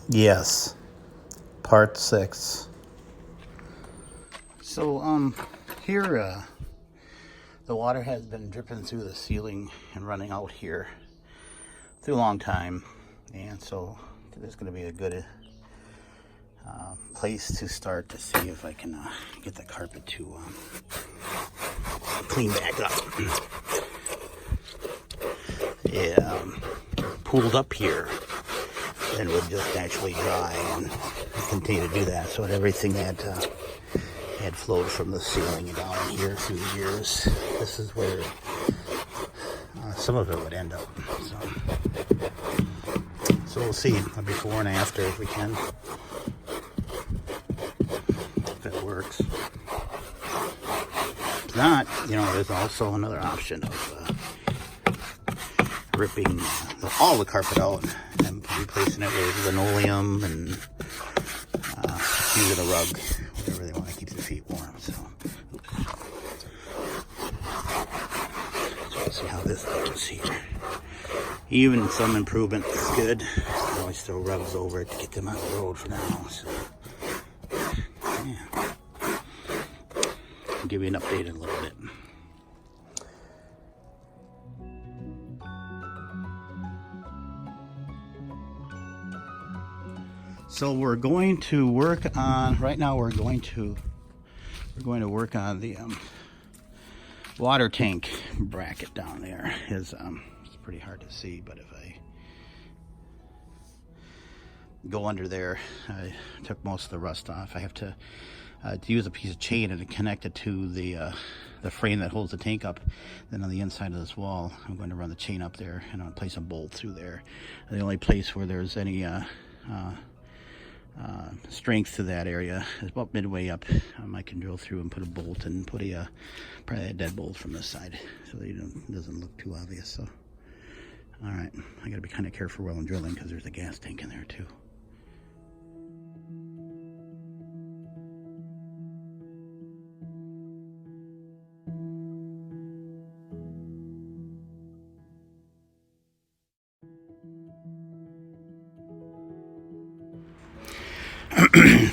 Yes, part 6. So, here, the water has been dripping through the ceiling and running out here through a long time. And so, this is going to be a good place to start to see if I can get the carpet to clean back up. Yeah, pooled up here and would just naturally dry and continue to do that. So everything that had flowed from the ceiling down here through the years, this is where some of it would end up. So we'll see a before and after if we can, if it works. If not, there's also another option of ripping all the carpet out and replacing it with linoleum and using a rug, whatever they want to keep their feet warm. So we'll see how this goes here. Even some improvement is good. I always throw rugs over it to get them on the road for now. So yeah, I'll give you an update in a little bit. So we're going to work on, right now we're going to work on the water tank bracket down there. It's pretty hard to see, but if I go under there, I took most of the rust off. I have to use a piece of chain and connect it to the frame that holds the tank up. Then on the inside of this wall, I'm going to run the chain up there and I'll place a bolt through there. The only place where there's any strength to that area is about midway up. I can drill through and put a bolt and put probably a deadbolt from this side so that it doesn't look too obvious. So, all right, I got to be kind of careful while I'm drilling because there's a gas tank in there too.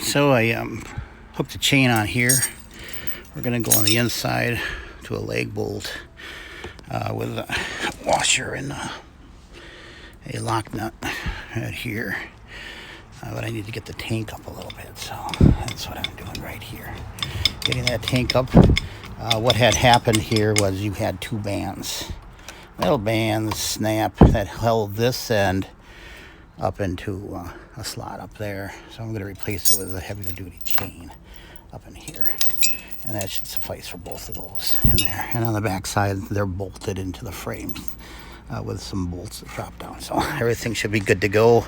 So I hooked a chain on here. We're gonna go on the inside to a leg bolt with a washer and a lock nut right here. But I need to get the tank up a little bit, so that's what I'm doing right here. Getting that tank up. What had happened here was you had two bands, metal bands, snap, that held this end up into a slot up there. So I'm going to replace it with a heavier duty chain up in here. And that should suffice for both of those in there. And on the back side, they're bolted into the frame with some bolts that drop down. So everything should be good to go.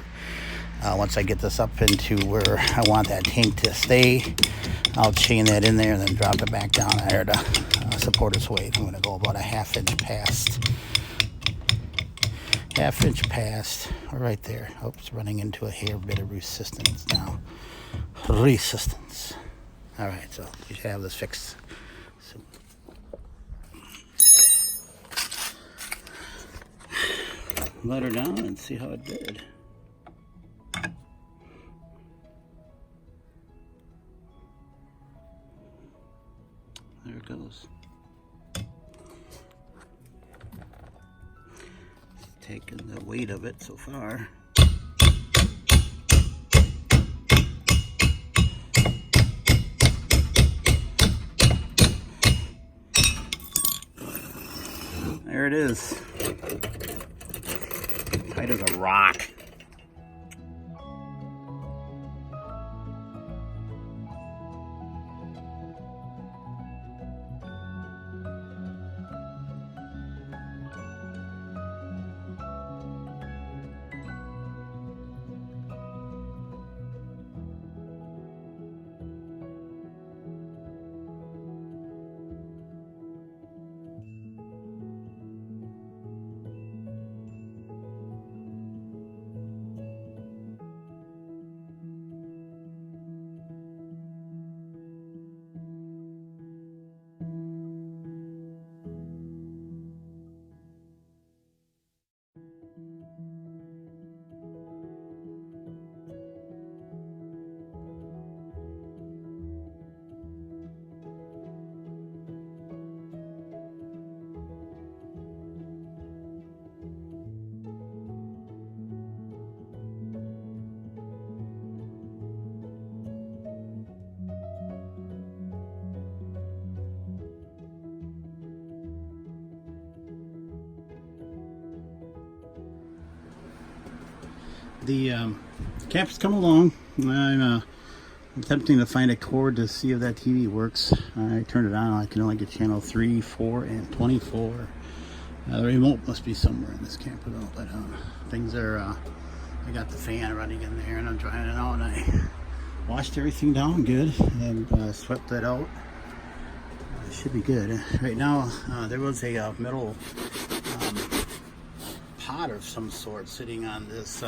Once I get this up into where I want that tank to stay, I'll chain that in there and then drop it back down there to support its weight. I'm going to go about a half-inch past. Half-inch past, right there. Oops, running into a hair bit of resistance now. Resistance. All right, so we should have this fixed. So, let her down and see how it did. There it goes. Taking the weight of it so far. There it is. Tight as a rock. The camp's come along. I'm attempting to find a cord to see if that TV works. I turned it on. I can only get channel 3, 4, and 24. The remote must be somewhere in this camper though, but things are, I got the fan running in there and I'm drying it out, and I washed everything down good and swept that out. It should be good. Right now, there was a metal pot of some sort sitting on this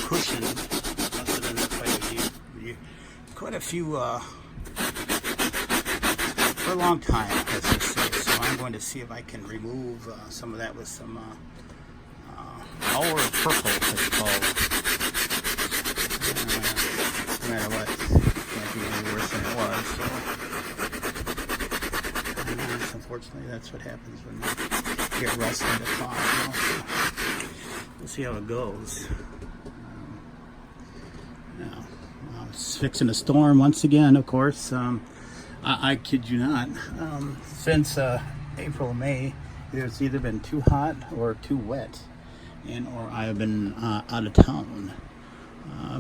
cushion. Must have been quite a few for a long time, let's just say. So I'm going to see if I can remove some of that with some our purple, it's called. No matter what, it can't be any worse than it was. So unfortunately, that's what happens when you get rust in the car. We'll see how it goes. Now, it's fixing a storm once again, of course. I kid you not. Since April, May, it's either been too hot or too wet, or I have been out of town.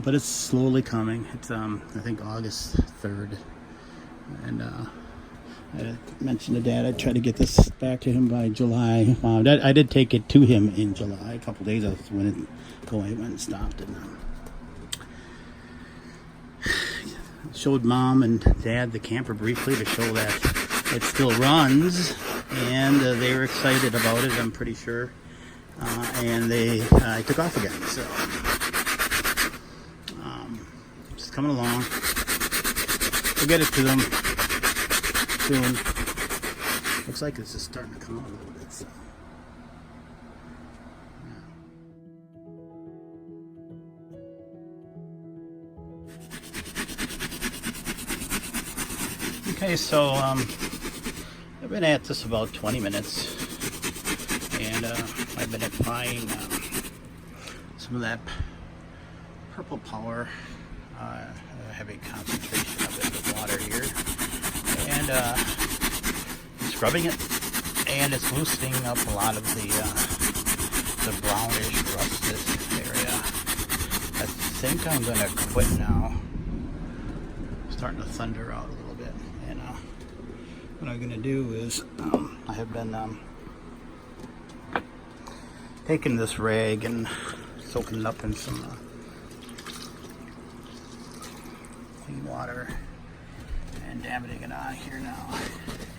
But it's slowly coming. It's I think August 3rd, and I mentioned to Dad I'd try to get this back to him by July. I did take it to him in July. A couple days when it went and stopped, and showed Mom and Dad the camper briefly to show that it still runs, and they were excited about it, I'm pretty sure. And I took off again, so just coming along. We'll get it to them soon. Looks like it's just starting to come out a little bit, so. Okay, so I've been at this about 20 minutes, and I've been applying some of that purple power, heavy concentration of it with water here, and scrubbing it, and it's loosening up a lot of the brownish rust this area. I think I'm gonna quit now. It's starting to thunder out a little bit, and what I'm gonna do is I have been taking this rag and soaking it up in some clean water and dabbing it on here now,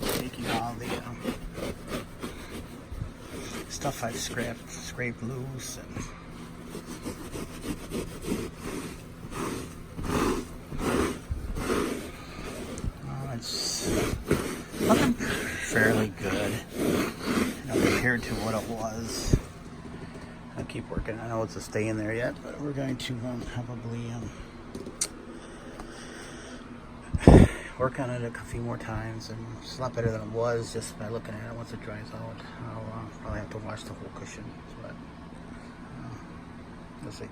taking all the stuff I've scraped loose, and it's looking fairly good, compared to what it was. I'll keep working. I know it's a stay in there yet, but we're going to probably work on it a few more times, and it's a lot better than it was just by looking at it. Once it dries out, I'll probably have to wash the whole cushion, but we'll see.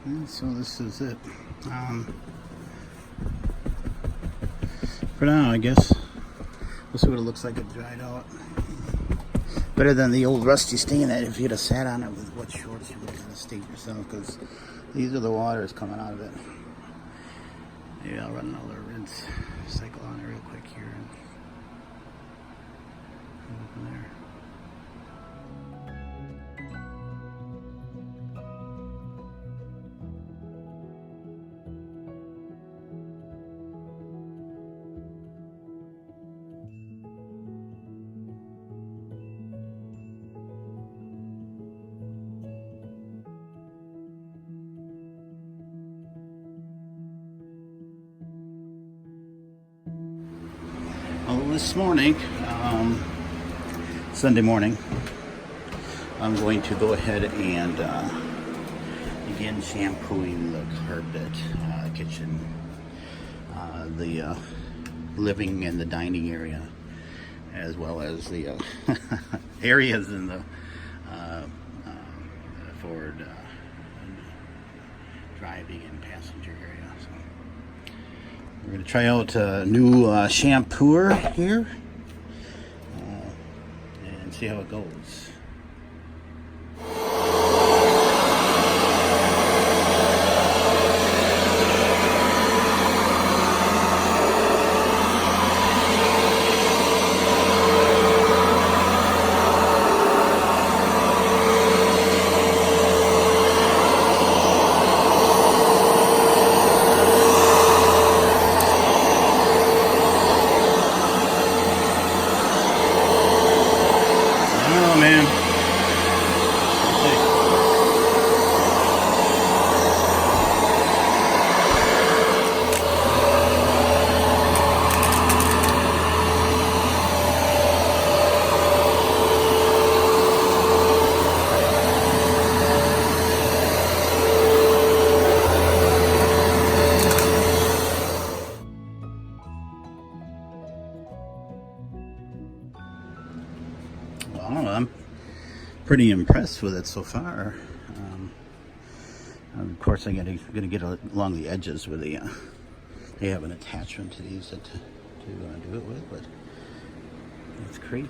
And so this is it. For now, I guess we'll see what it looks like it dried out. Better than the old rusty stain that if you'd have sat on it with wet shorts, you would have kind of stained yourself, because these are the waters coming out of it. Maybe I'll run another rinse cycle on it real quick here and go from there. This morning, Sunday morning, I'm going to go ahead and begin shampooing the carpet, kitchen, the living and the dining area, as well as the areas in the forward driving and passenger area. So we're going to try out a new shampooer here and see how it goes. pretty impressed with it so far. Of course, I'm gonna get along the edges with the. They have an attachment to use it to do it with, but it's crazy.